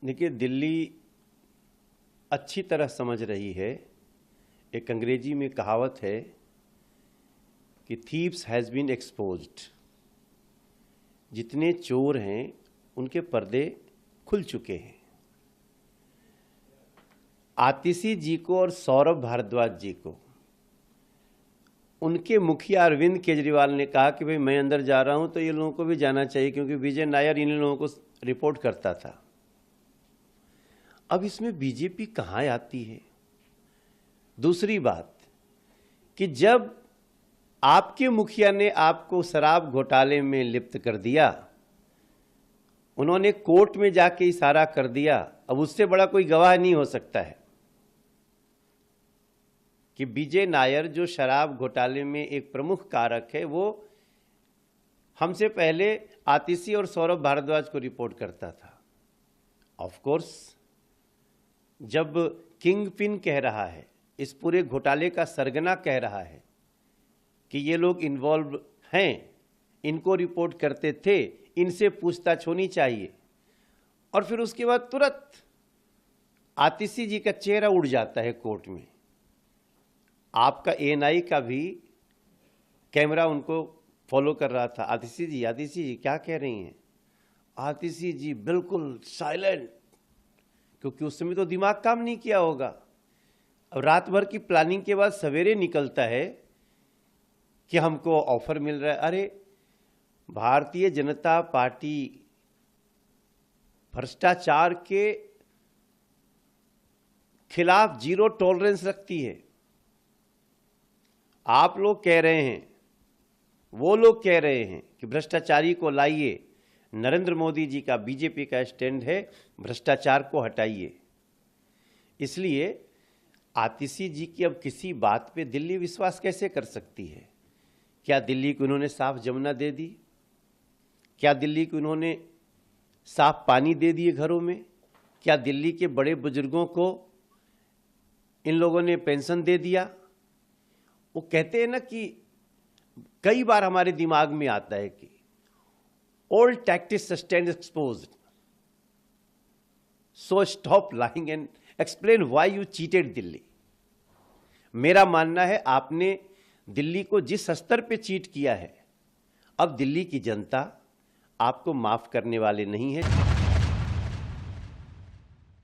देखिए, दिल्ली अच्छी तरह समझ रही है। एक अंग्रेजी में कहावत है कि थीव्स हैज़ बीन एक्सपोज्ड। जितने चोर हैं उनके पर्दे खुल चुके हैं। आतिशी जी को और सौरभ भारद्वाज जी को उनके मुखिया अरविंद केजरीवाल ने कहा कि भाई मैं अंदर जा रहा हूं तो ये लोगों को भी जाना चाहिए, क्योंकि विजय नायर इन लोगों को रिपोर्ट करता था। अब इसमें बीजेपी कहां आती है? दूसरी बात कि जब आपके मुखिया ने आपको शराब घोटाले में लिप्त कर दिया, उन्होंने कोर्ट में जाके इशारा कर दिया, अब उससे बड़ा कोई गवाह नहीं हो सकता है कि विजय नायर जो शराब घोटाले में एक प्रमुख कारक है, वो हमसे पहले आतिशी और सौरभ भारद्वाज को रिपोर्ट करता था। ऑफ कोर्स, जब किंग पिन कह रहा है, इस पूरे घोटाले का सरगना कह रहा है कि ये लोग इन्वॉल्व हैं, इनको रिपोर्ट करते थे, इनसे पूछताछ होनी चाहिए, और फिर उसके बाद तुरंत आतिशी जी का चेहरा उड़ जाता है कोर्ट में। आपका एएनआई का भी कैमरा उनको फॉलो कर रहा था। आतिशी जी क्या कह रही हैं? आतिशी जी बिल्कुल साइलेंट, क्योंकि उस समय तो दिमाग काम नहीं किया होगा। अब रात भर की प्लानिंग के बाद सवेरे निकलता है कि हमको ऑफर मिल रहा है। अरे, भारतीय जनता पार्टी भ्रष्टाचार के खिलाफ जीरो टॉलरेंस रखती है। आप लोग कह रहे हैं, वो लोग कह रहे हैं कि भ्रष्टाचारी को लाइए। नरेंद्र मोदी जी का, बीजेपी का स्टैंड है भ्रष्टाचार को हटाइए। इसलिए आतिशी जी की अब किसी बात पे दिल्ली विश्वास कैसे कर सकती है? क्या दिल्ली को उन्होंने साफ जमुना दे दी? क्या दिल्ली को उन्होंने साफ पानी दे दिए घरों में? क्या दिल्ली के बड़े बुजुर्गों को इन लोगों ने पेंशन दे दिया? वो कहते हैं ना कि कई बार हमारे दिमाग में आता है कि old tactics stand exposed, so stop lying and explain why you cheated Delhi। मेरा मानना है आपने दिल्ली को जिस स्तर पे चीट किया है, अब दिल्ली की जनता आपको माफ करने वाले नहीं है।